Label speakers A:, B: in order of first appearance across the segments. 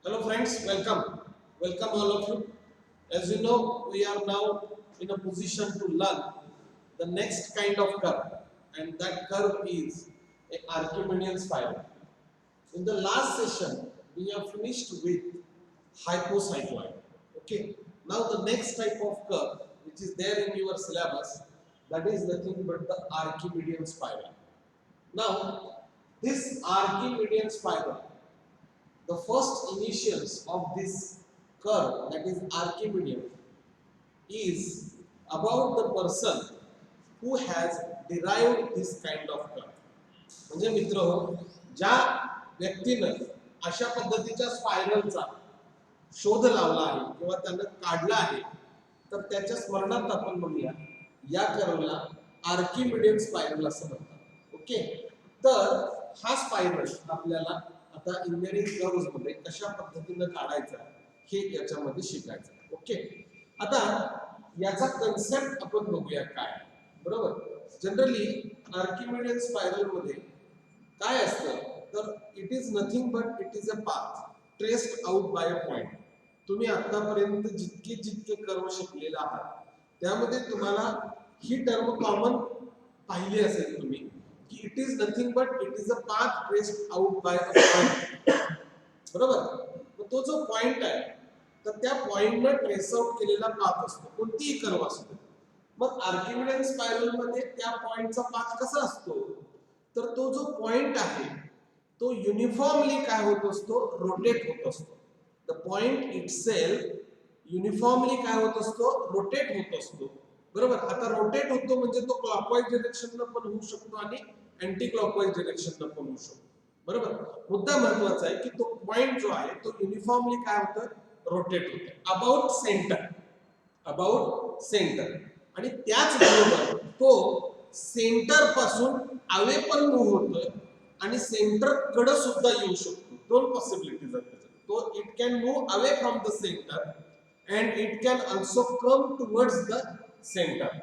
A: Hello friends, welcome. Welcome all of you. As you know, we are now in a position to learn the next kind of curve, and that curve is a Archimedean spiral. In the last session, we have finished with hypocycloid. Okay. Now the next type of curve, which is there in your syllabus, that is nothing but the Archimedean spiral. Now, this Archimedean spiral, the first initials of this curve, that is Archimedean, is about the person who has derived this kind of curve. म्हणजे मित्र ज्या व्यक्तीनं अशा पद्धतीच्या स्पायरलचा शोध लावला आहे किंवा त्यानं काढला आहे, तर त्याच्या स्मरणार्थ आपण म्हणूया या कर्वला आर्किमिडियन स्पायरल असं म्हणतात. ओके. तर हा स्पायरल आपल्याला आता इंजिनिअरिंग कर्व्स मध्ये कशा पद्धतीने काढायचा हे याच्यामध्ये शिकायचं. ओके. आता याचा कन्सेप्ट आपण बघूया काय. बरोबर. जनरली आर्किमिडियन स्पायरल मध्ये काय असतं तर it is nothing but it is a path traced out by a point. तुम्ही आतापर्यंत जितके कर्व शिकलेले आहात त्यामध्ये तुम्हाला ही टर्म कॉमन पाहिली असेल तुम्ही की it is nothing but it is a path traced out by a point. बरोबर. मग तो जो पॉइंट आहे तर त्या पॉइंटनं ट्रेस आउट केलेला पाथ असतो कोणतीही कर्व असतो. मग आर्किमिडियन स्पायरल मध्ये त्या पॉइंटचा पाथ कसा असतो तर तो जो पॉइंट आहे तो युनिफॉर्मली काय होत असतो रोटेट होत असतो. द पॉइंट इटसेल्फ युनिफॉर्मली काय होत असतो रोटेट होत असतो. बरोबर. आता रोटेट होतो म्हणजे तो क्लॉकवाईज डायरेक्शनला पण होऊ शकतो आणि अँटी क्लॉकवाईज डायरेक्शनला पण होऊ शकतो. बरोबर. मुद्दा महत्वाचा आहे की तो पॉइंट जो आहे तो युनिफॉर्मली काय होतं रोटेट होतं अबाउट सेंटर. About centre. आणि त्याचबरोबर तो सेंटर पासून अवे पण मूव्ह होतोय आणि सेंटर कडे सुद्धा येऊ शकतो. दोन पॉसिबिलिटीज आहेत त्याच्यात. तो it can move away from the centre and it can also come towards the centre.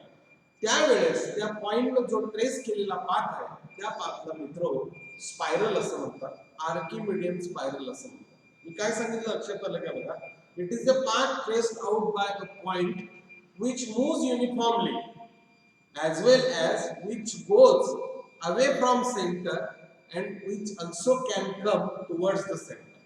A: त्यावेळेस त्या पॉइंटनं जो ट्रेस केलेला पाथ आहे त्या पाथला मित्र स्पायरल असं म्हणतात. आर्किमिडियन स्पायरल असं म्हणतात. मी काय सांगितलं लक्षात आलं का बघा. It is a path traced out by a point which moves uniformly as well as which goes away from center and which also can come towards the center.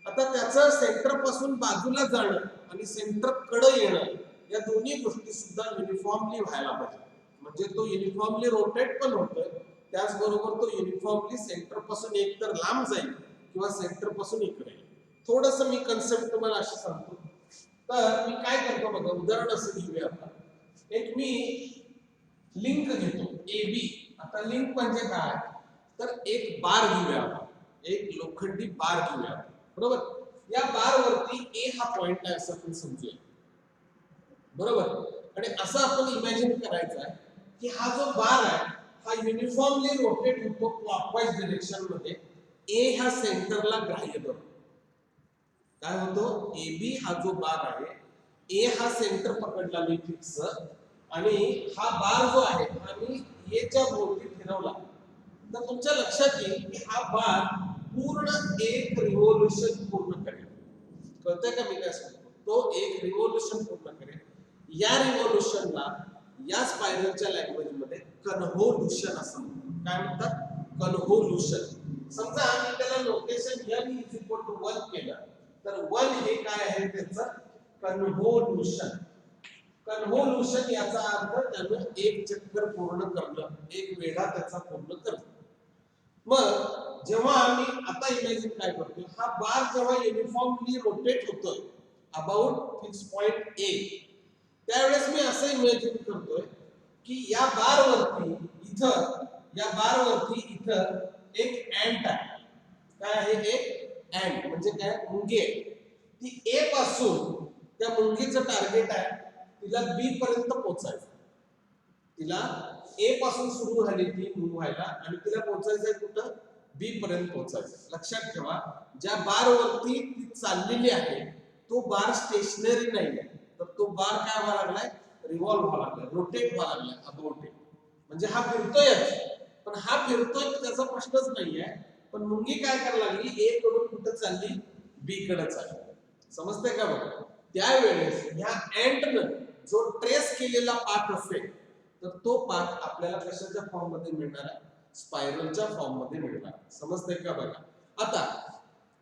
A: आता त्याचं सेंटर पासून बाजूला जाणं आणि सेंटर कडे येणं या दोन्ही गोष्टी सुद्धा युनिफॉर्मली व्हायला पाहिजे. म्हणजे तो युनिफॉर्मली रोटेट पण होतोय त्याचबरोबर तो युनिफॉर्मली सेंटर पासून एकतर लांब जाईल किंवा सेंटर पासून इकडे येईल. थोडंसं मी कन्सेप्ट तुम्हाला अशी सांगतो. तर मी काय करतो बघा उदाहरण असं घेऊया आपण. एक मी लिंक घेतो ए बी. आता लिंक म्हणजे काय तर एक बार घेऊया आपण. एक लोखंडी बार घेऊया. बरोबर. या बार वरती ए हा पॉइंट आहे असं आपण समजूया. बरोबर. आणि असं आपण इमॅजिन करायचं आहे की हा जो बार आहे हा युनिफॉर्मली रोटेट होतो क्लॉकवाईज डायरेक्शन मध्ये. ए ह्या सेंटरला ग्राह्य धरतो. काय होतो ए बी हा जो बार आहे ए हा सेंटर पकडला मी फिक्स आणि हा बार जो आहे हा मी ए च्या भोवती फिरवला तर तुमच्या लक्षात येईल की हा बार पूर्ण एक रिव्होल्यूशन पूर्ण करेल. कळतंय का मी काय सांगतो. तो एक रिव्होल्यूशन पूर्ण करेल. या रिव्होल्यूशनला या स्पायरलच्या लँग्वेज मध्ये कन्व्होल्यूशन असं म्हणतात. काय म्हणतात कन्व्होल्यूशन. समजा आम्ही त्याला notation n is equal to 1 केलं तर 1 हे काय आहे त्याचं कन्व्होल्यूशन. कन्व्होल्यूशन याचा अर्थ त्यानं एक चक्कर पूर्ण करणं एक वेढा त्याचा पूर्ण करणं. मग जेव्हा आम्ही आता इमॅजिन काय करतो हा बार जेव्हा युनिफॉर्मली रोटेट होतोय अबाउट फिक्स पॉइंट ए त्यावेळेस मी असं इमॅजिन करतोय की या बार वरती इथं एक अँट आहे. काय आहे एक अँट म्हणजे काय मुंगी आहे. ती ए पासून त्या मुंगीचं टार्गेट आहे तिला बी पर्यंत पोहोचायचं. तिला ए पासून सुरू झाली ती मूव्ह व्हायला आणि तिला पोहोचायचंय कुठं बी पर्यंत पोहोचायचं. लक्षात ठेवा ज्या बार वरती ती चाललेली आहे तो बार स्टेशनरी नाही आहे तर तो बार काय व्हायला लागलाय रिव्हॉल्व व्हायला लागलाय रोटेट व्हायला लागलाय अबाउट ए. म्हणजे हा फिरतोयच पण हा फिरतोय त्याचा प्रश्नच नाहीये. पण मुंगी काय करायला लागली ए कडून कुठं चालली बी कडे चाललंय. समजतंय का बघा? त्यावेळेस ह्या अँटनं जो ट्रेस केलेला पाथ असेल तर तो पाथ आपल्याला कशाच्या फॉर्म मध्ये मिळणार आहे? स्पायरलच्या फॉर्म मध्ये मिळणार. समजतंय का बघा? आता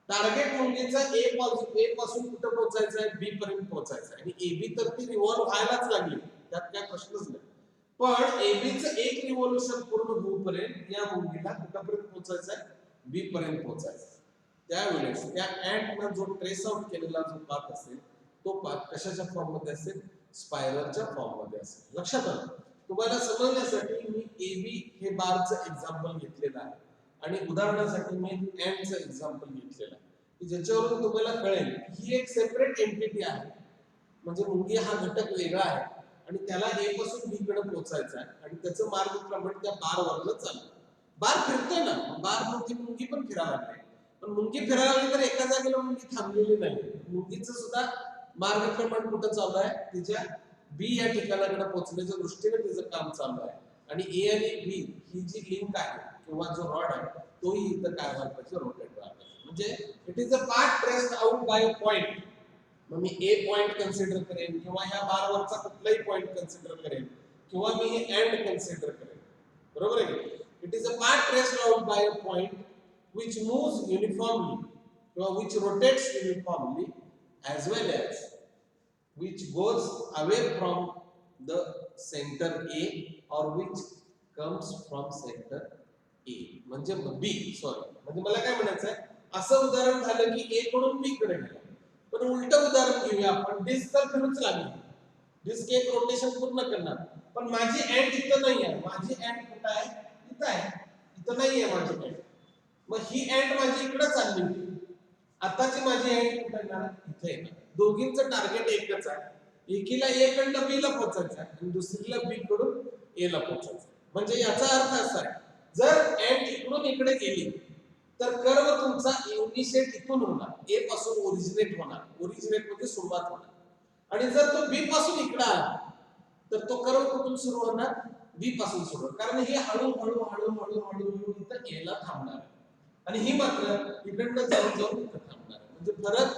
A: टार्गेट मुंगीचा ए पासून कुठे पोहोचायचं आहे? बी पर्यंत पोहोचायचं आहे आणि ए बी तर ती रिव्हॉल्व व्हायलाच लागली, त्यात काय प्रश्नच नाही. पण ए बी चं एक रिव्होल्यूशन पूर्ण होऊपर्यंत या मुंगीला कुठपर्यंत पोहोचायचं आहे? बी पर्यंत पोहोचायचं. त्यावेळेस त्या अँटनं जो ट्रेस आउट केलेला जो पाथ असेल तो पाथ कशाच्या फॉर्म मध्ये असेल? स्पायरलच्या फॉर्म मध्ये असेल. लक्षात आलं? तुम्हाला समजण्यासाठी मी ए बी हे बारचं एक्झाम्पल घेतलेलं आहे आणि उदाहरणासाठी मी अँडचं एक्झाम्पल घेतलेलं आहे की ज्याच्यावरून तुम्हाला कळेल ही एक सेपरेट एंटिटी आहे. म्हणजे मुंगी हा घटक वेगळा आहे आणि त्याला ए पासून बी कडे पोहोचायचं आहे आणि त्याचं मार्गक्रमण त्या बार वरनं चाललं. बार फिरतोय ना, बार मध्ये मुंगी पण फिरायला लागते. पण मुंगी फिरायला लागली तर एका जागेला मुंगी थांबलेली नाही. मुंगीचं सुद्धा मार्गक्रमण कुठं चालू आहे? तिच्या बी या ठिकाणाकडे पोहोचण्याच्या दृष्टीने तिचं काम चालू आहे आणि ए आणि बी ही जी लिंक आहे किंवा जो रॉड आहे तोही इथं काय व्हायला पाहिजे? रोटेट व्हायला पाहिजे. म्हणजे it is a path traced out by a point. मग मी ए पॉइंट कन्सिडर करेन किंवा ह्या बार वरचा कुठलाही पॉइंट कन्सिडर करेन किंवा मी हे एंड कन्सिडर करेन. बरोबर आहे? It is a path traced out by a point which moves uniformly or which rotates uniformly as well as which goes away from the center A or which comes from center A. म्हणजे B sorry, म्हणजे मला काय म्हणायचं आहे, असं उदाहरण झालं की A कडून B कडे गेलं. पण उलट उदाहरण घेऊया आपण. डिस्क तर फिरूच लागली, डिस्क एक रोटेशन पूर्ण करणार, पण माझी अँड इथं नाही आहे. माझी अँड कुठं आहे? इथं आहे. इथं नाही आहे माझी अँड. मग ही अँड माझी इकडे चालली होती, आताची माझी अँड कुठे येणार? इथे येणार. दोघींचं टार्गेट एकच आहे. एकीला ए कडनं बी ला पोहोचायचं आहे आणि दुसरीला बी कडून ए ला पोहोचायचं. म्हणजे याचा अर्थ असा आहे, जर अँड इकडून इकडे गेली तर कर्व तुमचा इनिशिएट इथून होणार, ए पासून ओरिजिनेट होणार. ओरिजिनेट म्हणजे सुरुवात होणार. आणि जर तो बी पासून इकडे आला तर तो कर्व कुठून सुरू होणार? बी पासून सुरू होणार. कारण हे हळूहळू हळूहळू हळूहळू इथं ए ला थांबणार आहे आणि ही मात्र इकडनं जाऊन जाऊन इथं थांबणार आहे. म्हणजे फरक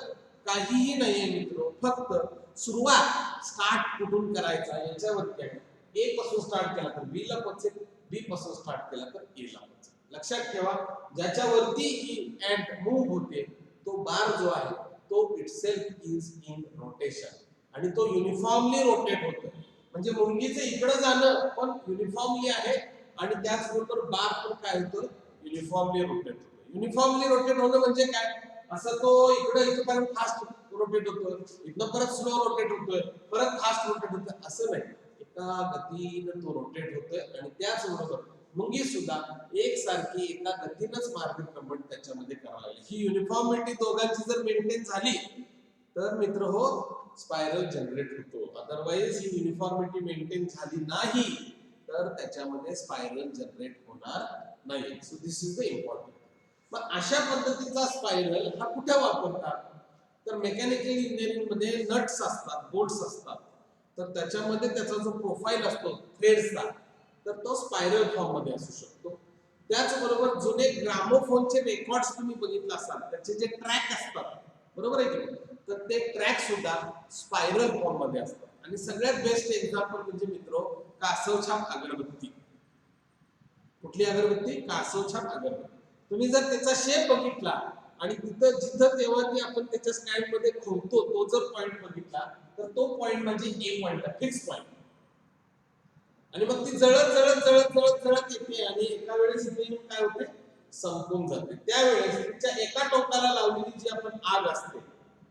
A: काहीही नाहीये मित्र, फक्त सुरुवात स्टार्ट कुठून करायचा याच्यावरती आहे. ए पासून स्टार्ट केला तर बी ला पोहोचेल, बी पासून स्टार्ट केला तर ए ला पोहोचेल. लक्षात ठेवा, ज्याच्यावरती ही अँड मूव्ह होते तो बार जो आहे तो इटसेल्फ इज इन रोटेशन आणि तो युनिफॉर्मली रोटेट होतो. म्हणजे मुंगीचं इकडे जाणं पण युनिफॉर्मली आहे आणि त्याचबरोबर बार पण काय होतं? युनिफॉर्मली रोटेट होतो. युनिफॉर्मली रोटेट होणं म्हणजे काय? असं तो इकडे इथपर्यंत फास्ट रोटेट होतोय, इथनं परत स्लो रोटेट होतोय, परत फास्ट रोटेट होतोय, असं नाही. एका गतीनं तो रोटेट होतोय आणि त्याचबरोबर मुंगी सुद्धा एकसारखी एका गतीनंच मार्गक्रमण त्याच्यामध्ये करावं लागेल. ही युनिफॉर्मिटी दोघांची जर मेंटेन झाली तर मित्र हो स्पायरल जनरेट होतो. अदरवाइज ही युनिफॉर्मिटी मेंटेन झाली नाही तर त्याच्यामध्ये स्पायरल जनरेट होणार नाही. So this is the important. मग अशा पद्धतीचा स्पायरल हा कुठे वापरतात? तर मेकॅनिकल इंजिनिअरिंग मध्ये नट्स असतात, बोल्ट्स असतात, तर त्याच्यामध्ये त्याचा जो प्रोफाईल असतो थ्रेड्सचा तर तो स्पायरल फॉर्म मध्ये असू शकतो. त्याचबरोबर जुने ग्रामोफोनचे रेकॉर्ड्स तुम्ही बघितला असाल, त्याचे जे ट्रॅक असतात, बरोबर आहे की, तर ते ट्रॅक सुद्धा स्पायरल फॉर्म मध्ये असतात. आणि सगळ्यात बेस्ट एक्झाम्पल म्हणजे मित्रो कासवछाप अगरबत्ती. कुठली अगरबत्ती? कासवछाप अगरबत्ती. तुम्ही जर त्याचा शेप बघितला आणि तिथं जिथं तेव्हा ती आपण त्याच्या स्टँड मध्ये खोलतो तो जर पॉइंट बघितला तर तो पॉइंट म्हणजे ए पॉइंट आहे, फिक्स पॉइंट. आणि मग ती जळत जळत जळत जळत जळत येते आणि एका वेळेस इथे येऊन काय होते? संपून जाते. त्यावेळेस तिच्या एका टोकाला लावलेली जी आपण आग असते,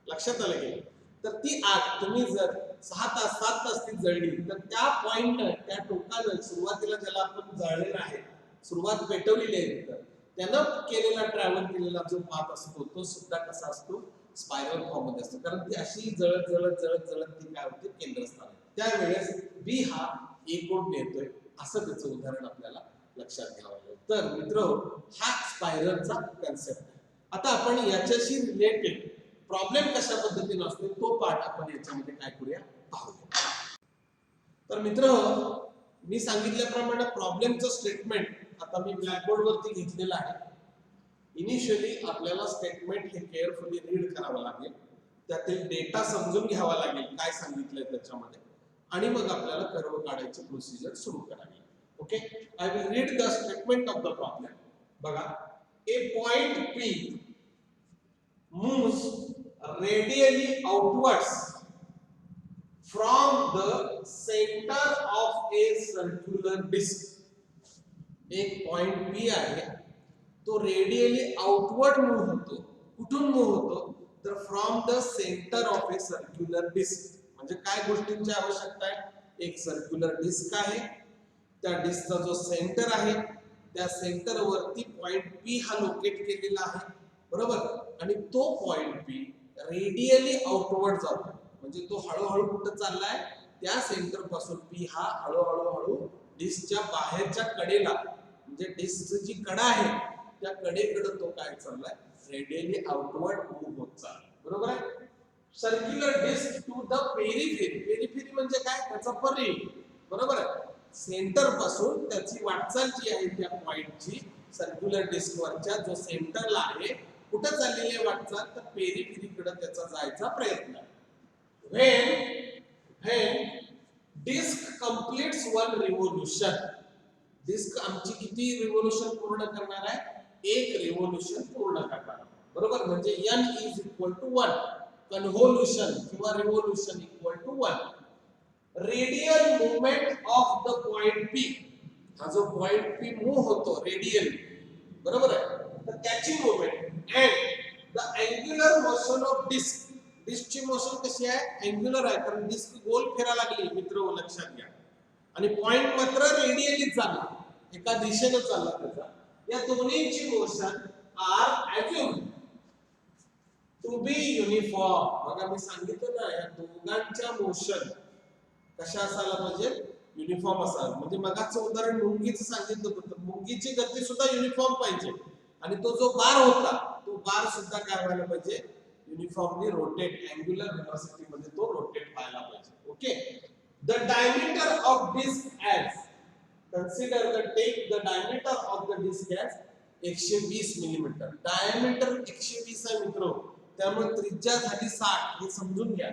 A: लक्षात आलं की, तर ती आग तुम्ही जर 6 तास 7 तास ती जळली तर त्या पॉइंटनं, त्या टोकानं सुरुवातीला ज्याला आपण जाळलेलं आहे, सुरुवात पेटवलेली आहे तिथं, त्यानं केलेला ट्रॅव्हल केलेला जो पाथ असतो तो सुद्धा कसा असतो? स्पायरल फॉर्म मध्ये असतो. कारण ती अशी जळत जळत जळत जळत ती काय होते? केंद्रस्थान. त्यावेळेस बी हा ए कडून येतोय, असं त्याचं उदाहरण आपल्याला लक्षात घ्यावं लागेल. तर मित्र हा स्पायरलचा कन्सेप्ट आहे. आता आपण याच्याशी रिलेटेड प्रॉब्लेम कशा पद्धतीने असतो तो पार्ट आपण याच्यामध्ये काय करूया? पाहूया. तर मित्र मी सांगितल्याप्रमाणे प्रॉब्लेमचं स्टेटमेंट आता मी ब्लॅकबोर्ड वरती घेतलेलं आहे. इनिशियली आपल्याला स्टेटमेंट हे केअरफुली रीड करावं त्यातील डेटा समजून घ्यावा लागेल काय सांगितलंय त्याच्यामध्ये, आणि मग आपल्याला कर्व काढायची प्रोसिजर सुरू करावी. Okay, I will read the statement of the problem. बघा, ए point P moves radially outwards from the center of a circular disk. एक पॉइंट P आहे, तो रेडियली आउटवर्ड मूव्ह होतो. कुठून मूव्ह होतो? तर from the centre of a circular disc. म्हणजे काय गोष्टींची आवश्यकता आहे? एक सर्क्युलर डिस्क आहे, त्या डिस्कचा जो सेंटर आहे, त्या सेंटर वरती पॉइंट P हा लोकेट केलेला आहे, बरोबर. आणि तो पॉइंट P रेडियली आउटवर्ड जातो, म्हणजे तो हळूहळू कुठे चाललाय? त्या सेंटर पासून P हा हळूहळू डिस्कच्या बाहेरच्या कडेला, म्हणजे डिस्कची जी कडा आहे त्या कडेकडे तो काय चाललाय? रेडियली आउटवर्ड मूव्ह होत चाललाय, बरोबर आहे. Circular disc to the periphery. Periphery म्हणजे काय? त्याचा परिघ, बरोबर आहे. सेंटर पासून त्याची वाटचाल जी आहे त्या पॉइंटची सर्क्युलर डिस्क वरच्या जो सेंटरला आहे, कुठे चाललेली आहे वाटचाल? तर पेरिफेरीकडे त्याचा जायचा प्रयत्न आहे. when disk completes one revolution, disc आमची किती रिव्होल्यूशन पूर्ण करणार आहे? एक रिव्होल्यूशन पूर्ण करणार, बरोबर. म्हणजे n is equal to 1, convolution किंवा revolution equal to 1. Radial movement of the point P, हा जो पॉइंट P मूव्ह होतो रेडियल, बरोबर आहे, तर त्याची movement and the angular motion of disc. डिस्कची मोशन कशी आहे? अँग्युलर आहे, कारण डिस्क गोल फिरायला लागली मित्र, लक्षात घ्या. आणि पॉइंट मात्र रेडियली चालला, एका दिशेने चालला त्याचा. या दोन्हीची motion are assume to be uniform. बघा, मी सांगितलं ना, या दोघांच्या मोशन कशा असायला पाहिजे? युनिफॉर्म असावं. म्हणजे मगाचं उदाहरण मुंगीचं सांगितलं होतं, मुंगीची गती सुद्धा युनिफॉर्म पाहिजे, आणि तो जो बार होता तो बार सुद्धा काय व्हायला पाहिजे? युनिफॉर्मली रोटेट, अँग्युलर व्हेलॉसिटी मध्ये तो रोटेट व्हायला पाहिजे. Okay, the diameter of disc as, consider the take the diameter of the disk as 120 millimetre. Diameter 120 आहे मित्र, त्यामुळे त्रिज्या झाली 60, हे समजून घ्या.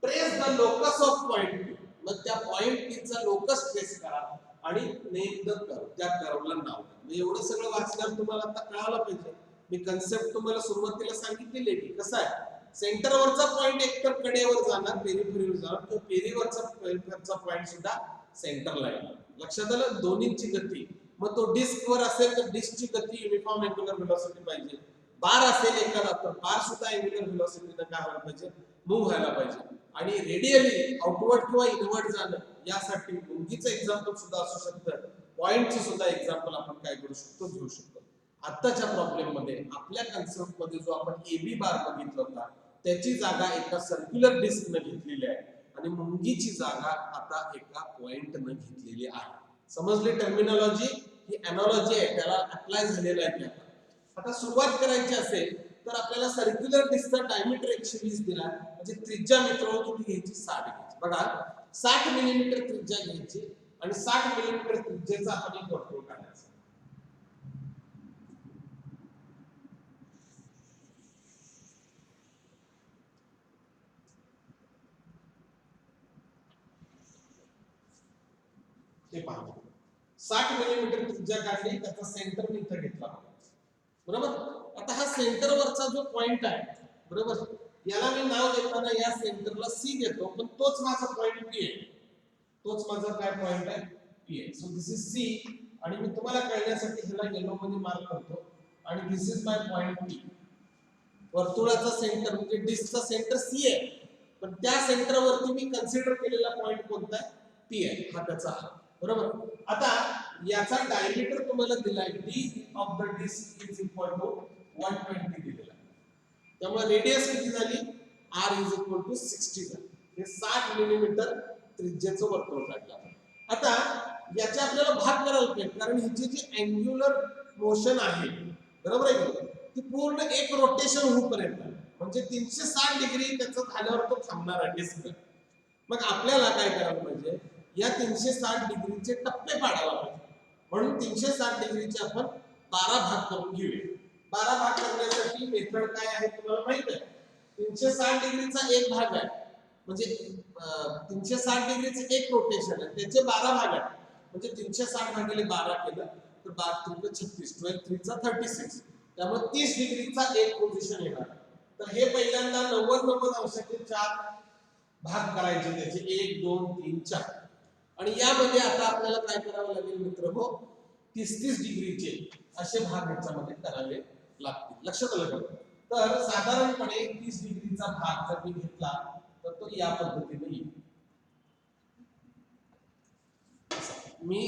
A: Trace the locus of point P, मग त्या पॉइंट P चा लोकस ट्रेस करा आणि नेम द कर्व, त्या कर्वला नाव द्या. मी एवढं सगळं वाचल्यावर तुम्हाला आता कळायला पाहिजे. मी कन्सेप्ट तुम्हाला सुरुवातीला सांगितलेली आहे की कसं आहे, सेंटरवरचा पॉइंट एकतर कडेवर जाणार, पेरिफेरीवर जाणार, तो पेरिफेरचा पॉइंट सुद्धा सेंटरला येणार. लक्षात आलं? दोन्हीची गती. मग तो डिस्क वर असेल तर डिस्कची गती युनिफॉर्म अँग्युलर व्हेलॉसिटी पाहिजे. बार असेल एखादा तर बार सुद्धा अँग्युलर व्हेलॉसिटीने काय व्हायला पाहिजे? मूव्ह व्हायला पाहिजे. आणि रेडियली आउटवर्ड किंवा इनवर्ड जाणं, यासाठी मुंगीचं एक्झाम्पल सुद्धा असू शकतं, पॉइंटचं सुद्धा एक्झाम्पल आपण काय करू शकतो? घेऊ शकतो. आत्ताच्या प्रॉब्लेम मध्ये आपल्या कन्सेप्ट मध्ये जो आपण AB बार बघितला होता, त्याची जागा एका सर्क्युलर डिस्कने घेतलेली आहे, आणि मुंगीची जागा आता एका पॉइंटने घेतलेली आहे. समजली टर्मिनॉलॉजी? ही एनालॉजी आहे, त्याला अप्लाय झालेला आहे. आता सुरुवात करायची असेल तर आपल्याला सर्क्युलर डिस्कचा डायमीटर 120 दिला, म्हणजे त्रिज्या मित्रांनो किती घ्यायची? 60 घ्यायची. बघा, 60 मिलीमीटर त्रिज्या घ्यायची, आणि 60 मिलीमीटर त्रिज्येचा आपण एक वर्तुळ काढायचा. ते पहा, 60 मिलीमीटर त्रिज्या काढली, त्याचा सेंटर मी इथे घेतला, बरोबर. आता हा सेंटरवरचा जो पॉइंट आहे, बरोबर, याला मी नाव देताना या सेंटरला C देतो, पण तोच माझा पॉइंट P आहे. तोच माझा काय पॉइंट आहे? P आहे. सो दिस इज C, आणि मी तुम्हाला कळण्यासाठी ह्याला येलो मध्ये मार्क करतो, आणि this is my point P. वर्तुळाचा सेंटर म्हणजे डिस्कचा सेंटर C आहे, पण त्या सेंटरवरती मी कन्सिडर केलेला पॉइंट कोणता आहे? P आहे, हा त्याचा, बरोबर. आता याचा डायमीटर तुम्हाला दिलाय, D of the disc is equal to 120 दिलेला. त्यामुळे रेडियस किती झाली? R इज इक्वल टू 60 झाली. हे 60 मिलीमीटर त्रिज्येचं वर्तुळ काढलं. आता याचे आपल्याला भाग करायला पाहिजे, कारण ह्याची जी अँग्युलर मोशन आहे, बरोबर आहे का, ती पूर्ण एक रोटेशन होऊपर्यंत, म्हणजे 360 डिग्री त्याचं झाल्यावर तो थांबणार आहे डिस्क. मग आपल्याला काय करायला पाहिजे? या 360 डिग्रीचे टप्पे पाडायला पाहिजे. म्हणून 360 डिग्रीचे आपण 12 भाग करून घेऊया. 12 भाग करण्यासाठी मेथड काय आहे तुम्हाला माहित आहे? 360 डिग्रीचा एक भाग आहे, म्हणजे 360 डिग्रीचे एक रोटेशन आहे, त्याचे 12 भाग आहेत. म्हणजे 360 भागिले 12 केलं तर 12 36, 12 3 36, त्यामुळे 30 डिग्रीचा एक पोझिशन येणार. तर हे पहिल्यांदा 90 अंशाचे 4 भाग करायचे, त्याचे 1 2 3 4. आणि यामध्ये आता आपल्याला काय करावं लागेल मित्रहो, 30 डिग्रीचे असे भाग याच्यामध्ये करावे लागतील. लक्षात आलं का? तर साधारणपणे 30 डिग्रीचा भाग जर मी घेतला तर तो या पद्धतीने येईल. मी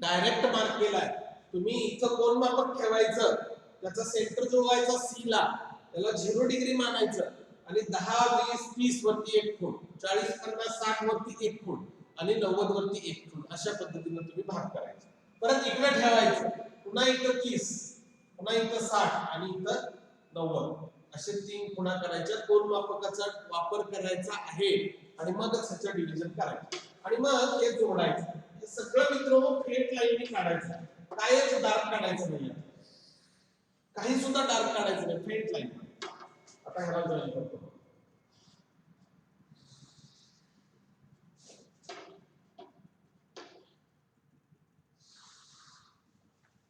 A: डायरेक्ट मार्क केलाय. तुम्ही इथं कोण मापक ठेवायचं, त्याचा सेंटर जुळवायचा सी ला, त्याला 0 डिग्री मानायचं आणि 10 20 30 वरती एक खूण, 40 50 60 वरती एक खूण आणि 90 वरती एक खूण, अशा पद्धतीने तुम्ही भाग करायचे. परत इकडे ठेवायचं, पुन्हा इथं 30, पुन्हा इथं 60 आणि इथं 90, असे 3 खुणा करायच्या. कोण मापकाचा वापर करायचा आहे आणि मगच ह्याचं डिव्हिजन करायचं आणि मग हे जोडायचं. हे सगळं मित्रांनो फेट लाईननी काढायचं, कायच डार्क काढायचं नाही, काही सुद्धा डार्क काढायचं नाही, फेट लाईन. आता ह्याला जॉईन करतो.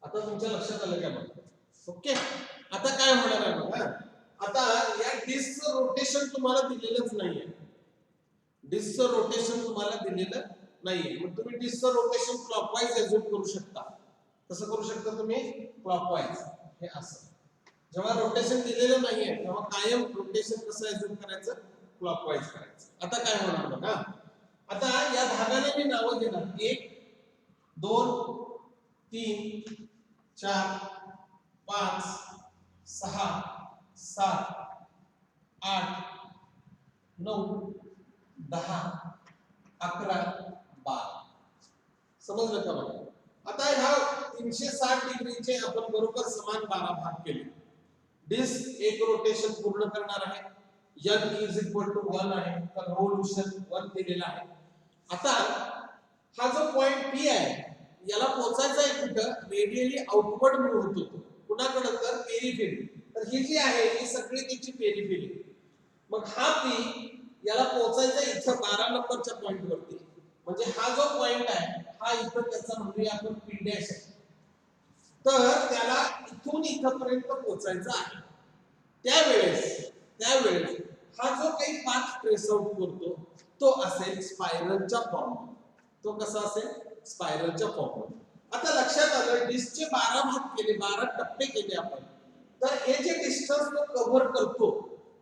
A: आता तुमच्या लक्षात आलं का बघा? ओके, आता काय होणार आहे बघा. आता या डिस्कचं रोटेशन तुम्हाला दिलेलंच नाहीये, डिस्कचं रोटेशन तुम्हाला दिलेलं नाहीये. मग तुम्ही डिस्कचं रोटेशन क्लॉकवाईज एज्यूम करू शकता. कसं करू शकता तुम्ही? क्लॉकवाईज. हे असं जेव्हा रोटेशन दिलेलं नाहीये तेव्हा कायम रोटेशन कसं एज्यूम करायचं? क्लॉकवाईज करायचं. आता काय होणार बघा, आता या भागाने मी नावं देणार 1 2 3 4 5 6 7 8 9 10 11 12. समजलं का बघा? आता ह्या 360 डिग्रीचे आपण बरोबर समान 12 भाग केले. डिस्क एक रोटेशन पूर्ण करणार आहे. n इज इक्वल टू 1 आहे, तर रिव्होल्यूशन 1 दिलेला आहे. आता हा जो पॉइंट P आहे याला पोहोचायचा आहे कुठं? रेडियली आउटवर्ड मूव्ह होतो. कुणाकडे? तर पेरिफेरी. तर ही जी आहे ही सगळी त्याची पेरिफेरी. मग हा P याला पोहोचायचा इथं 12 नंबरच्या पॉइंट वरती. म्हणजे हा जो पॉइंट आहे हा इथं त्याचा म्हणूया आपण P डॅश आहे. तर त्याला इथून इथपर्यंत पोहोचायचं आहे. त्यावेळेस हा जो काही पाथ ट्रेस आउट करतो तो असेल स्पायरलच्या फॉर्म. तो कसा असेल? स्पायरलच्या फॉर्म. आता लक्षात आलं, डिस्कचे 12 भाग केले, 12 टप्पे केले आपण. तर हे जे डिस्टन्स तो कव्हर करतो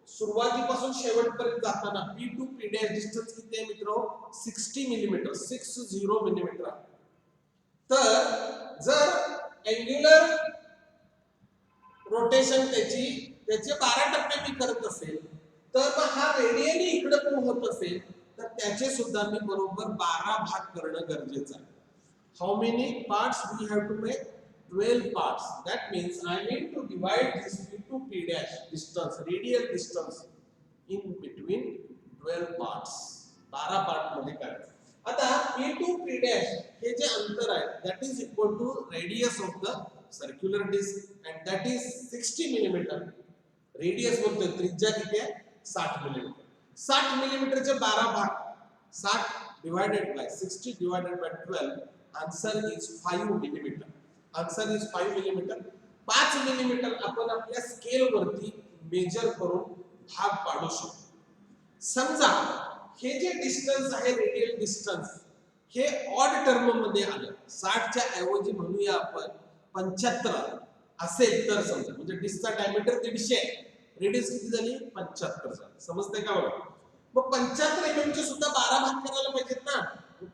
A: सुरुवातीपासून शेवटपर्यंत जाताना P to P dash distance किती आहे मित्रांनो? 60 मिलीमीटर, 60 मिलीमीटर. तर जर अँग्युलर रोटेशन त्याचे 12 टप्पे मी करत असेल तर मग हा रेडियली इकडे मूव्ह होत असेल तर त्याचे सुद्धा मी बरोबर 12 भाग करणं गरजेचं आहे. How many parts we have to make? 12 parts. That means I need to divide this P to P dash distance, radial distance in between 12 parts. 12 part मध्ये करायचं. आता P to P dash हे जे अंतर आहे that is equal to radius of the circular disc and that is 60 millimeter. Radius बोलतोय, त्रिज्या किती आहे? 60 मिलीमीटर. 60 मिलीमीटरचे 12 भाग, 60 divided by 60 divided by 12, answer is 5 millimeter. Answer is 5 millimetre. 5 millimetre आपण आपल्या स्केल वरती मेजर करून भाग पाडू शकतो. समजा हे जे डिस्टन्स आहे रेडियल डिस्टन्स हे ऑड टर्म मध्ये आलं, 60 च्या ऐवजी म्हणूया आपण 75 असेल तर समजा, म्हणजे डिस्कचा डायमीटर 150 आहे, रेडियस किती झाली? 75 झाली. समजतंय का बघा? मग 75 mm चे सुद्धा 12 भाग करायला पाहिजेत ना.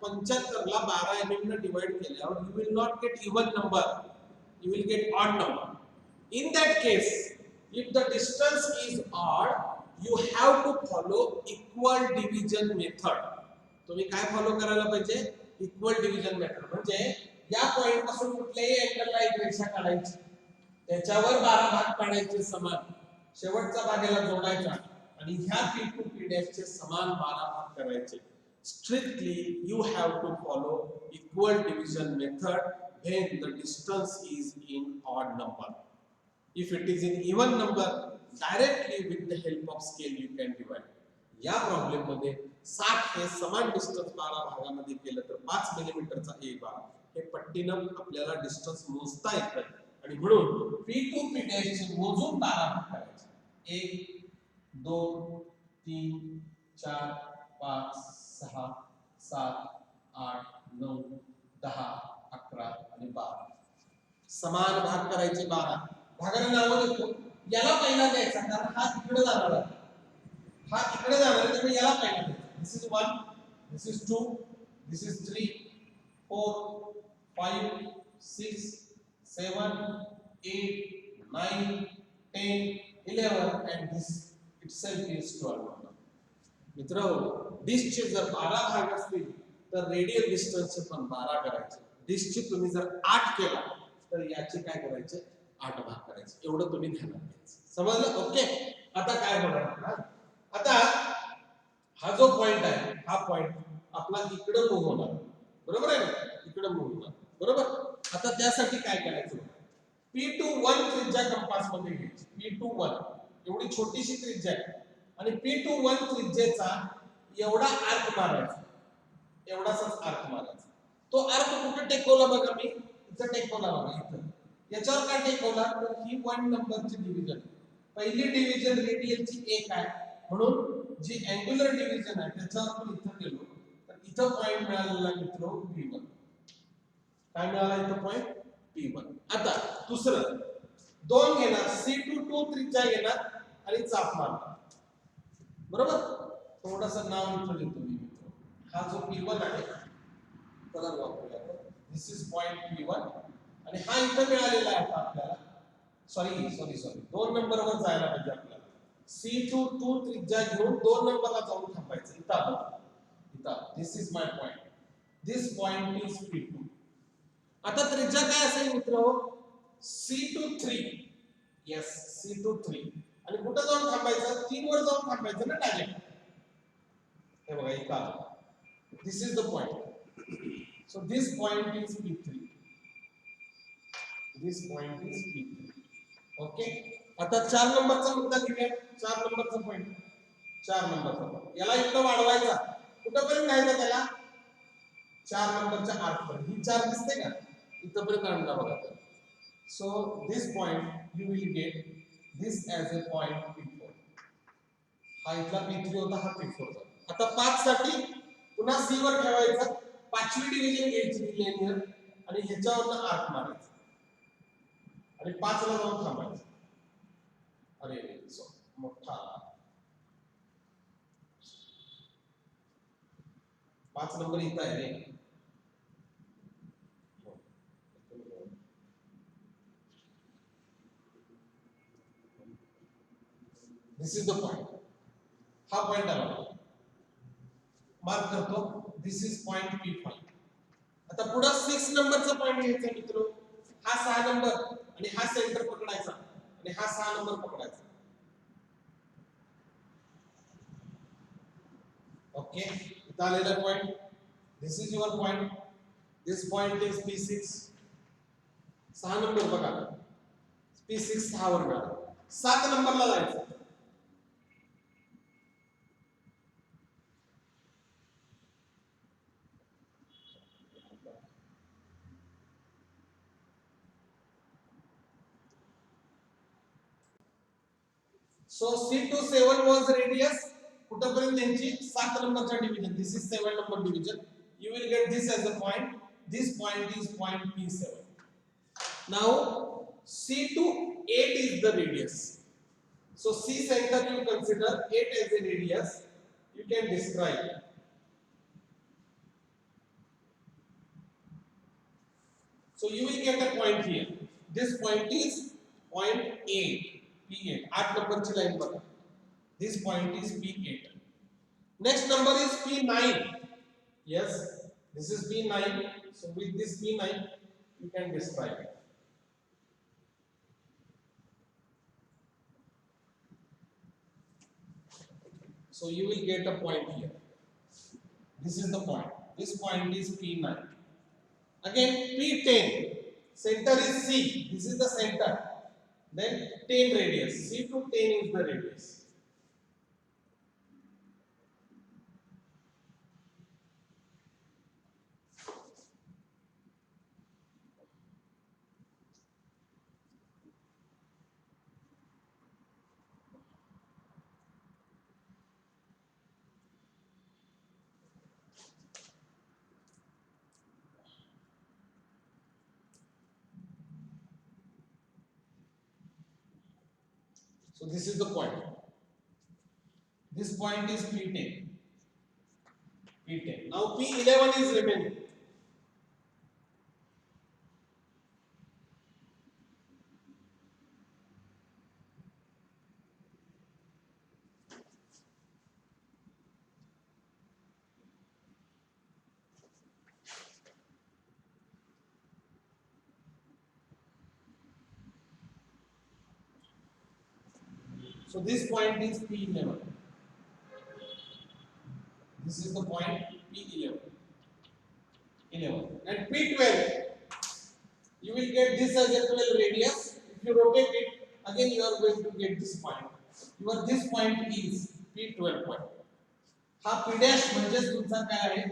A: 75 ला 12 mm ने डिवाइड केल्यावर you will not get even number, you will get odd number. In that case, if the distance is odd, you have to follow equal division method. तुम्ही काय फॉलो करायला पाहिजे? Equal division method. म्हणजे या point पासून कुठल्याही अँगलला एक रेषा काढायची, त्याच्यावर 12 भाग पाडायचे समान, शेवटचा भाग याला जोडायचा आणि ह्या P to P डॅश चे समान 12 भाग करायचे. Strictly you have to follow equal division method when the distance is in odd number. If it is in even number, directly with the help of scale you can divide. या problem मध्ये 60 हे समान distance 12 भागामध्ये केलं तर 5 मिलीमीटरचा एक भाग हे पट्टीनं आपल्याला डिस्टन्स मोजता येतं आणि म्हणून P2 P' चे मोजून 12 भाग करायचे. 1 2 3 4 5 6 7 8 9 10 11 आणि 12 समान भाग करायचे. 12 भागाला नाव देतो. याला पहिला द्यायचा कारण हा इकडे जाणार आहे, हा इकडे जाणार आहे, त्यामुळे याला पहिला द्यायचा. This is 1, this is 2, this is 3 4 5 6 7 8 9 10 11 and this itself is 12. मित्रांनो, डिस्कचे जर 12 भाग असतील तर रेडियल डिस्टन्सचे पण 12 करायचे. डिस्कचे तुम्ही जर 8 केला तर याचे काय करायचे 8 भाग करायचे. एवढं तुम्ही ध्यानात घ्यायचं. समजलं? ओके. आता काय होणार, आता हा जो पॉइंट आहे हा पॉइंट आपला इकडे मूव्ह होणार, बरोबर आहे ना, इकडे मूव्ह होणार, बरोबर. आता त्यासाठी काय करायचं, P21 त्रिज्या कंपास मध्ये घ्यायची. P21 एवढी छोटीशी त्रिज्या आहे आणि P21 त्रिज्येचा एवढा आर्क मारायचा, एवढासाच आर्क मारायचा. तो आर्क कुठे टेकवला बघा, मी इथं टेकवला बघा, इथं. याच्यावर काय टेकवला तर ही 1 नंबरची डिव्हिजन, पहिली डिव्हिजन रेडियलची 1 आहे म्हणून जी अँग्युलर डिव्हिजन आहे त्याच्यावर आपण इथं गेलो तर इथं पॉइंट मिळालेला मित्र P1. काय मिळाला इथं पॉइंट P1. आता दुसरं 2 घेणार, C22 त्रिज्या घेणार आणि चाप मारणार, बरोबर. थोडंसं नाव इथं देतो मी मित्र. हा जो P1 आहे त्याला वापरूया आपण. दिस इज पॉइंट P1 आणि हा इथं मिळालेला आहे आपल्याला. सॉरी 2 नंबरवर जायला पाहिजे आपल्याला. C22 त्रिज्या घेऊन 2 नंबरला जाऊन थांबायचं. इथं this is my point. This point is P2. आता त्रिज्या काय असेल मित्र, C23. Yes, C23. आणि कुठं जाऊन थांबायचं, 3 वर जाऊन थांबायचं ना डायरेक्ट. हे बघा इथं, this is the point. So this point is P3. This point is P3. ओके. आता 4 नंबरचा मुद्दा घेऊया. 4 नंबरचा पॉइंट, 4 नंबरचा पॉइंट याला इकडं वाढवायचा. कुठपर्यंत न्यायचा त्याला, 4 नंबरच्या आर्क पर्यंत. ही 4 दिसते का, इथपर्यंत आणला बघा. So this point you will get this as a point P4. हा इथला P3 होता, हा P4 झाला. आता 5 साठी पुन्हा C वर ठेवायचा, 5वी डिव्हिजन घ्यायची लिनियर आणि ह्याच्यावरनं आर्क मारायचा आणि 5 ला जाऊन थांबायचं. अरे मोठा 5 नंबर इथं आहे रे. दिस इज द पॉइंट. हा पॉइंट आला, मार्क करतो. दिस इज पॉइंट P5. आता पुढे 6 नंबरचा पॉइंट घ्यायचा मित्र. हा 6 नंबर आणि हा सेंटर पकडायचा आणि हा 6 नंबर पकडायचा. ओके, इथं आलेला point. This is your point. This point is P6. 6 number बघा, P6 6 वर मिळाला. 7 नंबरला जायचं. So C27 was radius. कुठपर्यंत त्यांची 7 नंबरच्या division. This is 7 number division. You will get this as a point. This point is point P7. Now C28 is the radius. So C center you consider 8 as a radius. You can describe. So you will get a point here. This point is point 8. P8. 8 नंबरची line बघा. This point is P8. Next number is P9. Yes, this is P9. So with this P9, you can describe it. So you will get a point here. This is the point. This point is P9. Again P10. Center is C. This is the center. then 10 radius. C to 10 is the radius. So this is the point. This point is P10. P10. Now P11 is remaining. So this point is P11. This is the point P11. 11. And P12, you will get this as a 12 radius. If you rotate it, again you are going to get this point. This point is P12 point. हा P dash म्हणजेच तुमचा काय आहे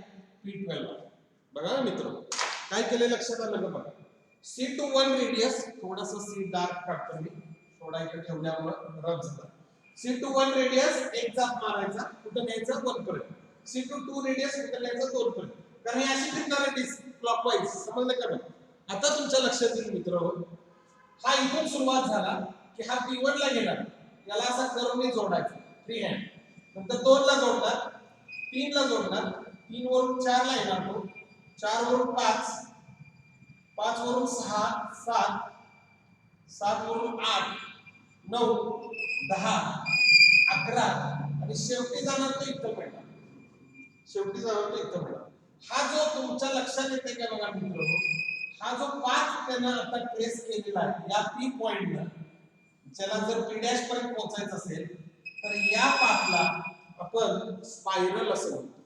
A: P12 आहे. बघा ना मित्र, काय केले लक्षात आलं का बघा. C to 1 radius, थोडासा C डार्क काढतो मी, थोडा इकडे ठेवल्यामुळे रफ झाला. C to 1 radius एक जाप मारायचा, कुठं न्यायचा 1 पर्यंत. C to 2 radius कुठं न्यायचा 2 पर्यंत. कारण हे अशी फिरणार आहे क्लॉकवाईज, समजलं का नाही. आता तुमच्या लक्षात येईल मित्र, हा इथून सुरुवात झाला की हा P1 ला घेणार, याला असा कर्वने जोडायचा फ्री हँड. नंतर 2 ला जोडणार, 3 ला जोडणार, 3 वरून 4 ला येणार तो, 4 वरून 5, 5 वरून 6, 7, 7 वरून 8, 9, 10, 11 आणि शेवटी जाणार तो इथं मिळणार. शेवटी जाणार तो इथं मिळणार. हा जो तुमच्या लक्षात येते का बघा मित्र, हा जो पाथ त्यांना आता ट्रेस केलेला आहे या P पॉइंटला, ज्याला जर P डॅश पर्यंत पोहोचायचं असेल तर या पाथला आपण स्पायरल असं म्हणतो.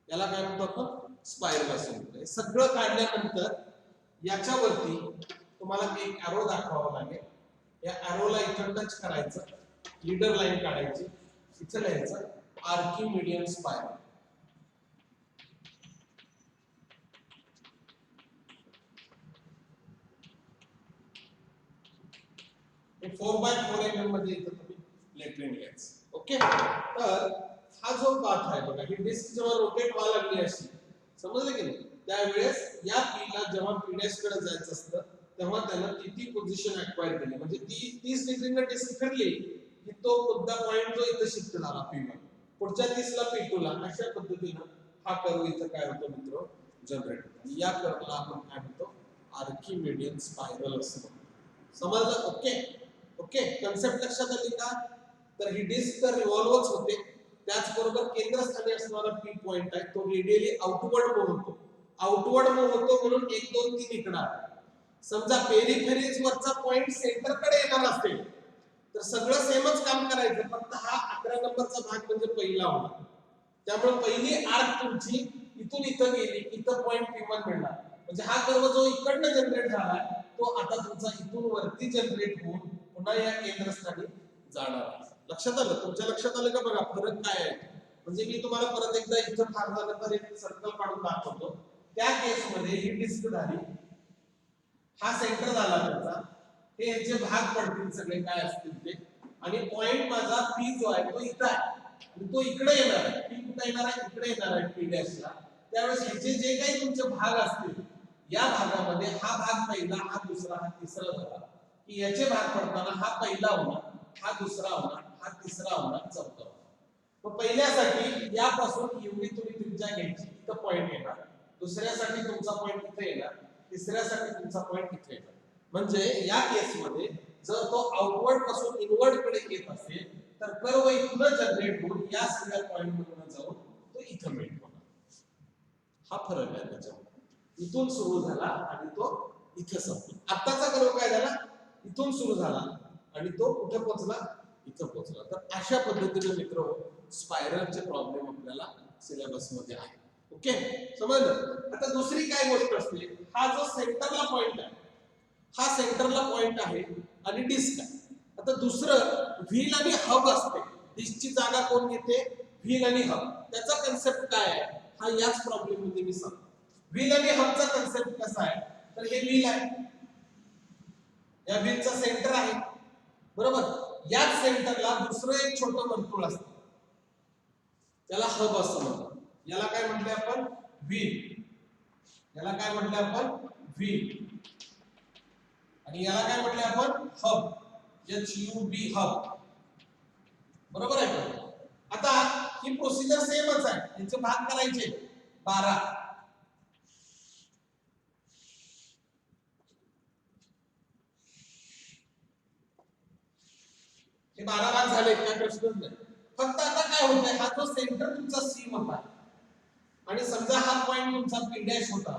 A: याला काय म्हणतो आपण, स्पायरल असं म्हणतो. हे सगळं काढल्यानंतर याच्यावरती तुम्हाला एक एरो दाखवावा लागेल. या एरोला इथं टच करायचं, लीडर लाईन काढायची, इथं लिहायचं आर्किमिडियन स्पायरल. हे 4x4 mm मध्ये इथं तुम्ही लेटरिन लिहायचं. ओके, तर हा जो पाथ आहे बघा, ही डिस्क जेव्हा रोटेट व्हायला लागली अशी, समजलं की नाही, त्यावेळेस या पीला जेव्हा पी डॅश कडे जायचं असतं तेव्हा त्यानं ती पोझिशन अक्वायर केली. म्हणजे ती 30 डिग्रीने डिस्क फिरली की तो मुद्दा पॉइंट जो इथं शिफ्ट झाला P1, पुढच्या 30 ला P2 ला. अशा पद्धतीनं हा कर्व इथं काय होतो मित्र, जनरेट होतो. या कर्वला आपण काय म्हणतो, आर्किमिडियन स्पायरल असं म्हणतो. समजलं? ओके ओके, कन्सेप्ट लक्षात आली का. तर ही डिस्क तर रिव्हॉल्वच होते, त्याचबरोबर केंद्रस्थानी असणारा P पॉइंट आहे तो रेडियली आउटवर्ड मूव्ह होतो. आउटवर्ड मूव्ह होतो म्हणून 1 2 3 इकडे. समजा पेरिफेरीज वरचा पॉइंट सेंटर कडे येणार असेल तर सगळं सेमच काम करायचं, फक्त हा 11 नंबरचा भाग म्हणजे पहिला होणार. त्यामुळे पहिली आर्क तुमची इथून इथं गेली, इथं पॉइंट P1 मिळणार. म्हणजे हा कर्व जो इकडनं जनरेट झाला तो आता तुमचा इथून वरती जनरेट होऊन पुन्हा या केंद्रस्थानी जाणार आहे. लक्षात आलं? तुमच्या लक्षात आलं का बघा फरक काय आहे. म्हणजे मी तुम्हाला परत एकदा इथं फार झालं तर एक सर्कल काढून दाखवतो. त्या केस मध्ये ही डिस्क झाली, हा सेंटर झाला त्याचा, हे याचे भाग पडतील सगळे काय असतील ते, आणि पॉइंट माझा P जो आहे तो इथं आहे आणि तो इकडे येणार आहे. P कुठे येणार आहे, इकडे येणार आहे P डॅशला. त्यावेळेस ह्याचे जे काही तुमचे भाग असतील या भागामध्ये हा भाग पहिला, हा दुसरा, हा तिसरा झाला की याचे भाग पडताना हा पहिला होणार, हा दुसरा होणार, हा तिसरा होणार, चौथा होणार. मग पहिल्यासाठी यापासून एवढी तुम्ही त्रिज्या घ्यायची, इथं पॉइंट येणार. दुसऱ्यासाठी तुमचा पॉइंट इथे येणार, तिसऱ्यासाठी तुमचा पॉइंट इथे येणार. म्हणजे या केसमध्ये जर तो आउटवर्ड पासून इनवर्ड कडे येत असेल तर कर्व इथून जनरेट होऊन या सगळ्या पॉइंट मधून जाऊन तो इथं मेट होणार. हा फरक आहे त्याच्यामध्ये. इथून सुरू झाला आणि तो इथे संपला. आत्ताचा कर्व काय झाला, इथून सुरू झाला आणि तो कुठे पोहोचला, इथं पोहोचला. तर अशा पद्धतीने मित्र स्पायरलचे प्रॉब्लेम आपल्याला सिलेबस मध्ये आहे. ओके, समजलं? आता दुसरी काय गोष्ट असते, हा जो सेंटरला पॉइंट आहे, हा सेंटरला पॉइंट आहे आणि डिस्क आहे. आता दुसरं व्हील आणि हब असते. डिस्कची जागा कोण घेते? व्हील आणि हब. त्याचा कन्सेप्ट काय आहे हा याच प्रॉब्लेम मध्ये मी सांगतो. व्हील आणि हबचा कन्सेप्ट कसा आहे तर हे व्हील आहे, या व्हीलचा सेंटर आहे बरोबर. याच सेंटरला दुसरं एक छोटं वर्तुळ असतं, त्याला हब असं म्हणतात. याला काय म्हटले आपण? व्हील. याला काय म्हटले आपण? व्हील. आणि याला काय म्हटले आपण? हब. HUB hub. बरोबर आहे का? आता ही प्रोसिजर सेमच आहे. याचे भाग करायचे 12. हे 12 भाग झाले, काय प्रश्नच नाही. फक्त आता काय होतंय, हा जो सेंटर तुमचा सी होता आणि समजा हा पॉइंट तुमचा पी डॅश होता,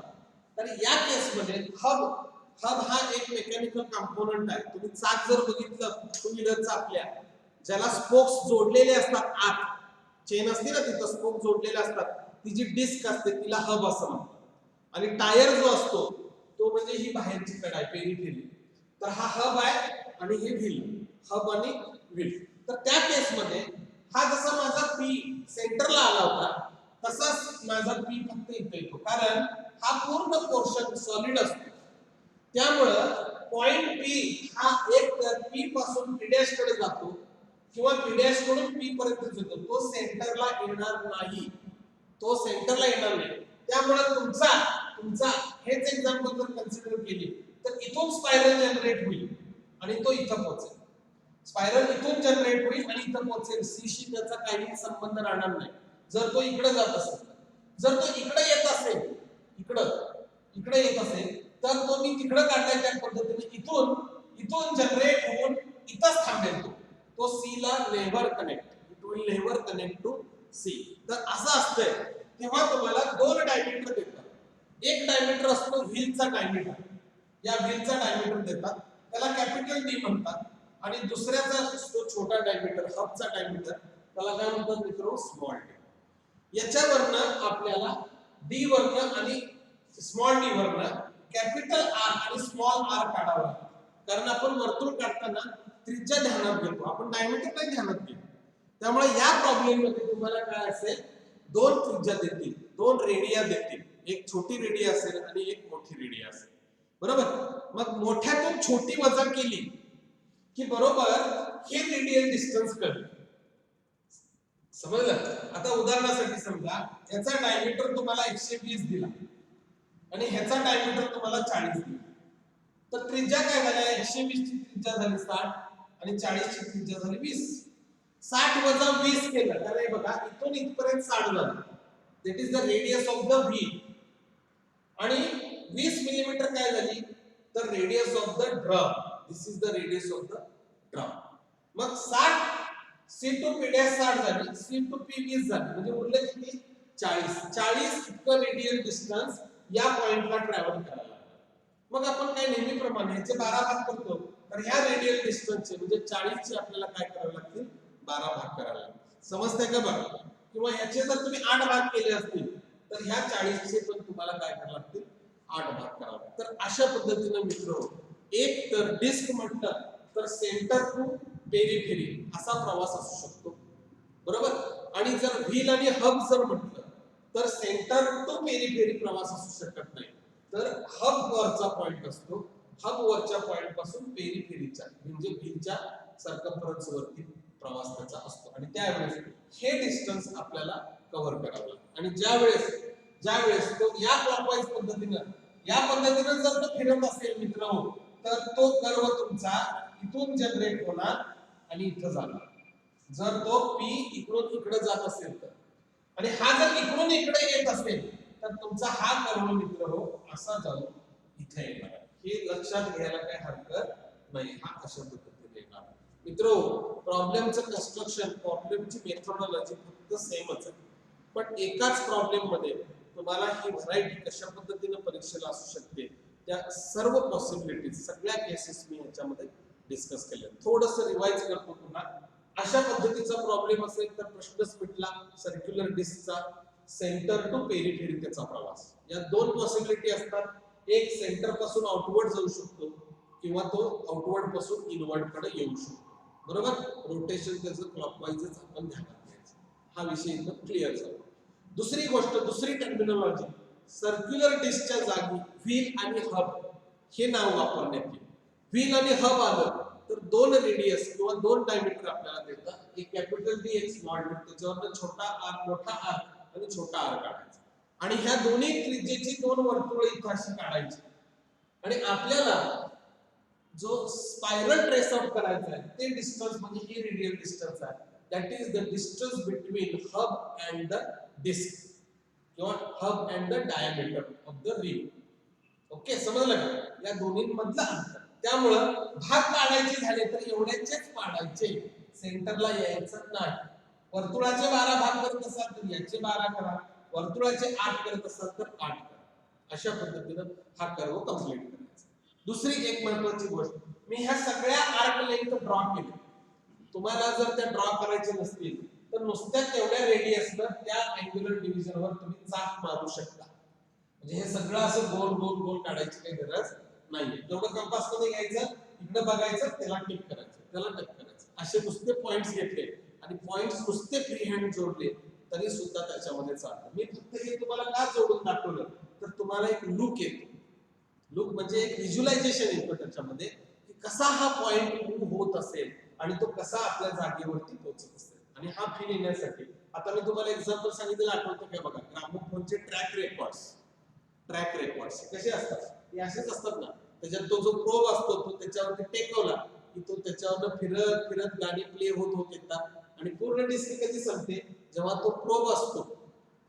A: तर या केस मध्ये हब हा एक मेकॅनिकल कंपोनंट आहे. तुम्ही चाक जर बघितलं टू व्हीलरचा आपल्या, ज्याला स्पोक्स जोडलेले असतात, आत चेन असते ना तिथं स्पोक जोडलेले असतात, ती जी डिस्क असते तिला हब असं म्हणतात. आणि टायर जो असतो तो म्हणजे ही बाहेरची कड आहे, पेरिफेरी. तर हा हब आहे आणि हे व्हील. हब आणि व्हील. तर त्या केस मध्ये हा जसा माझा पी सेंटरला आला होता तसाच माझा पी फक्त इथे येतो, कारण हा पूर्ण पोर्शन सॉलिड असतो. त्यामुळं पॉइंट पी हा एक तर पी पासून पी डॅश कडे जातो किंवा पी डॅश कडून पी पर्यंत येतो. तो सेंटरला येणार नाही, तो सेंटरला येणार नाही. त्यामुळे तुमचा हेच एक्झाम्पल जर कन्सिडर केली तर इथून स्पायरल जनरेट होईल आणि तो इथं पोहोचेल. स्पायरल इथून जनरेट होईल आणि इथं पोहोचेल. सी शी त्याचा काही संबंध राहणार नाही जर तो इकडे जात असेल. जर तो इकडे येत असेल, इकडे येत असेल तर तो मी तिकडे काढलाय त्या पद्धतीने इथून जनरेट होऊन इथंच थांबेल. तो सी ला never connect, it will never connect to C. तर असं असतंय. तेव्हा तुम्हाला दोन डायमीटर देतात. एक डायमीटर असतो व्हीलचा डायमीटर, या व्हीलचा डायमीटर देतात, त्याला कॅपिटल डी म्हणतात. आणि दुसऱ्याचा असतो छोटा डायमीटर, हबचा डायमीटर, त्याला काय म्हणतात मित्रांनो? Small D. याच्यावरनं आपल्याला डी वरनं आणि स्मॉल डी वरनं कॅपिटल आर आणि स्मॉल आर काढावा लागतो. कारण आपण वर्तुळ काढताना त्रिज्या ध्यानात घेतो, आपण डायमीटर नाही ध्यानात घेतो. त्यामुळे या प्रॉब्लेम मध्ये तुम्हाला काय असेल, दोन त्रिज्या देतील, दोन रेडिया देतील. एक छोटी रेडिया असेल आणि एक मोठी रेडिया असेल बरोबर. मग मोठ्यातून छोटी वजा केली की बरोबर हे रेडियल डिस्टन्स कळेल. समजलं? आता उदाहरणासाठी समजा याचा डायमीटर तुम्हाला 120 दिला आणि ह्याचा डायमीटर तुम्हाला 40 दिला, तर त्रिज्या काय झाल्या? 120 ची त्रिज्या झाली 60 आणि 40 ची त्रिज्या झाली 20. 60 वजा 20 केलं तर हे बघा इथून इथपर्यंत 60 झालं. That is the radius of the wheel. आणि 20 मिलीमीटर काय झाली? The radius of the drum. This is the radius of the drum. मग 60 सी टू पी डॅश 60 झाली, सी टू पी 20 झाली, म्हणजे उरले किती? 40 इतकं रेडियल डिस्टन्स या पॉइंटला ट्रॅव्हल करायला लागतं. मग आपण काय नेहमीप्रमाणे ह्याचे 12 भाग करतो, तर ह्या रेडियल डिस्टन्सचे म्हणजे 40 चे आपल्याला काय करावे लागतील? 12 भाग करावे लागतील. समजतंय का बघा? किंवा ह्याचे जर तुम्ही 8 भाग केले असतील तर ह्या 40 चे पण तुम्हाला काय करावे लागतील? 8 भाग करावे लागतील. तर अशा पद्धतीने मित्र एक तर डिस्क म्हटलं तर सेंटर टू पेरिफेरी असा प्रवास असू शकतो बरोबर. आणि जर व्हील आणि हब जर म्हटलं तर सेंटर टू पेरिफेरी प्रवास असू शकत नाही, तर हब वरचा पॉइंट असतो. हब वरच्या पॉइंट पासून पेरिफेरीच्या म्हणजे व्हीलच्या सर्कम्फरन्स वरती प्रवास त्याचा असतो. आणि त्यावेळेस हे डिस्टन्स आपल्याला कव्हर करावं लागतं. आणि ज्यावेळेस तो या क्लॉकवाईज पद्धतीनं जर तो फिरत असेल मित्रांनो, तर तो कर्व तुमचा इथून जनरेट होणार आणि इथं जाणार. जर तो पी इकडून इकडे जात असेल तर, आणि हा जर इकडून इकडे येत असेल तर तुमचा हा कर्व मित्रांनो असा जाऊन इथे येणार. हे लक्षात घ्यायला काही हरकत नाही. हा अशा पद्धतीने येणार. मित्रो, प्रॉब्लेमचं कन्स्ट्रक्शन, प्रॉब्लेमची मेथोडॉलॉजी फक्त सेमच आहे, पण एकाच प्रॉब्लेम मध्ये तुम्हाला ही व्हरायटी कशा पद्धतीने परीक्षेला असू शकते त्या सर्व पॉसिबिलिटीज, सगळ्या केसेस मी याच्यामध्ये डिस्कस केले. थोडंसं रिवाइज करतो पुन्हा. अशा पद्धतीचा प्रॉब्लेम असेल तर प्रश्नच मिटला. सर्क्युलर डिस्कचा सेंटर टू पेरिफेरी त्याचा प्रवास, या दोन पॉसिबिलिटी असतात. एक सेंटर पासून आउटवर्ड जाऊ शकतो किंवा तो आउटवर्ड पासून इनवर्ड कडे येऊ शकतो. बरोबर, रोटेशन त्याचं क्लॉकवाईजच आपण ध्यानात घ्यायचं. हा विषय एकदम क्लिअर झाला. दुसरी गोष्ट, दुसरी टर्मिनॉलॉजी, सर्क्युलर डिस्कच्या जागी व्हील आणि हब हे नाव वापरण्यात येईल. व्हील आणि हब आलं तर दोन रेडियस किंवा दोन डायमीटर आपल्याला देतात. एक कॅपिटल डी, एक स्मॉल डी. त्याच्यावर छोटा आर, मोठा आर आणि छोटा आर काढायचा आणि ह्या दोन्ही त्रिज्येची दोन वर्तुळे इथं अशी काढायची आणि आपल्याला जो स्पायरल ट्रेस आउट करायचा आहे ते डिस्टन्स म्हणजे ही रेडियल डिस्टन्स आहे. That is the distance between hub and the disc किंवा hub and the diameter of the ring. Okay, समजलं का? या दोन्हींमधलं अंतर. त्यामुळं भाग पाडायचे झाले तर एवढ्याचेच पाडायचे, सेंटरला यायचं नाही. वर्तुळाचे 12 भाग करत असाल तर याचे 12 करा, वर्तुळाचे 8 करत असाल तर 8 करा. अशा पद्धतीनं हा कर्व कंप्लीट करायचा. दुसरी एक महत्त्वाची गोष्ट, मी ह्या सगळ्या आर्क लेंथ ड्रॉ केल्या. तुम्हाला जर त्या ड्रॉ करायचे नसतील तर नुसत्या तेवढ्या रेडियसनं त्या अँग्युलर डिव्हिजनवर तुम्ही चाप मारू शकता. म्हणजे हे सगळं असं गोल गोल गोल काढायची काही गरज नाहीये. तेवढं कंपास मध्ये घ्यायचं, इकडे बघायचं, त्याला टिक करायचं, त्याला टिक करायचं. असे नुसते पॉइंट्स घेतले आणि पॉइंट्स नुसते फ्री हँड जोडले तरी सुद्धा त्याच्यामध्ये चालतं. मी फक्त हे तुम्हाला का जोडून दाखवलं तर तुम्हाला एक लुक येतो. लुक म्हणजे एक व्हिज्युअलायझेशन येतं त्याच्यामध्ये की कसा हा पॉइंट मूव्ह होत असेल आणि तो कसा आपल्या जागेवरती पोहोचत असेल. आणि हा फील येण्यासाठी आता मी तुम्हाला एक्झाम्पल सांगितलं, आठवतं का? बघा, ग्रामोफोनचे ट्रॅक रेकॉर्ड्स कसे असतात? हे असेच असतात ना. त्याच्यात तो जो प्रोब असतो तो त्याच्यावरती टेकवला की तो त्याच्यावर फिरत फिरत गाडी प्ले होत येतात आणि पूर्ण डिस्क कधी संपते? जेव्हा तो प्रोब असतो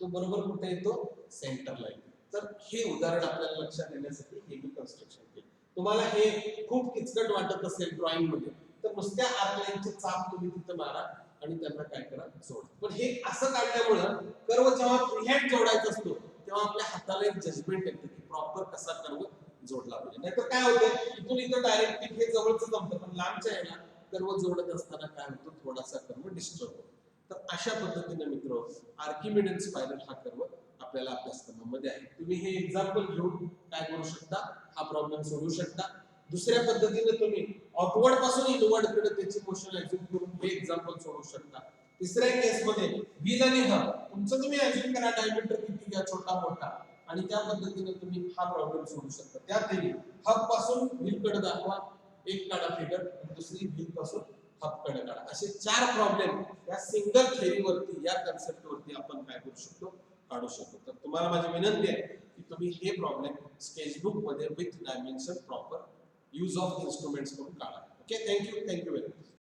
A: तो बरोबर कुठे येतो? सेंटरला येतो. तर हे उदाहरण आपल्याला लक्षात येण्यासाठी हे मी कन्स्ट्रक्शन केलं. तुम्हाला हे खूप किचकट वाटत असेल ड्रॉइंग मध्ये तर नुसत्या आर्क लाईनचे चाप तुम्ही तिथं मारा आणि त्यांना काय करा? जोडा. पण हे असं काढल्यामुळं कर्व जेव्हा फ्रीहँड जोडायचा असतो तेव्हा आपल्या हाताला एक जजमेंट येते की प्रॉपर कसा कर्व जोडला पाहिजे. नाहीतर काय होतं, इथून इथं डायरेक्ट हे जवळच जमतं पण लांबच्या याला कर्व जोडत असताना काय होतं? थोडासा कर्व डिस्टर्ब होतो. तर अशा पद्धतीने मित्र आर्किमिडीयन स्पायरल हा कर्व आपल्याला अभ्यासक्रमामध्ये आहे. तुम्ही हे एक्झाम्पल घेऊन काय करू शकता? हा प्रॉब्लेम सोडवू शकता. दुसऱ्या पद्धतीने तुम्ही आउटवर्ड पासून इनवर्ड कडे त्याची मोशन अज्यूम करून हे एक्झाम्पल सोडवू शकता. तिसऱ्या केस मध्ये व्हील आणि हब तुमचं तुम्ही अज्यूम करा डायमीटर किती घ्या, छोटा मोठा, आणि त्या पद्धतीने तुम्ही हा प्रॉब्लेम सोडवू शकता. त्यातही हब पासून व्हील कडे दाखवा, एक काढा फिगर, आणि दुसरी व्हील पासून हब कडे काढा. असे 4 प्रॉब्लेम या सिंगल थेअरीवरती, या कन्सेप्टवरती आपण काय करू शकतो? काढू शकतो. तर तुम्हाला माझी विनंती आहे की तुम्ही हे प्रॉब्लेम स्केचबुक मध्ये with dimension proper use of instruments करून काढा. Okay, thank you very much.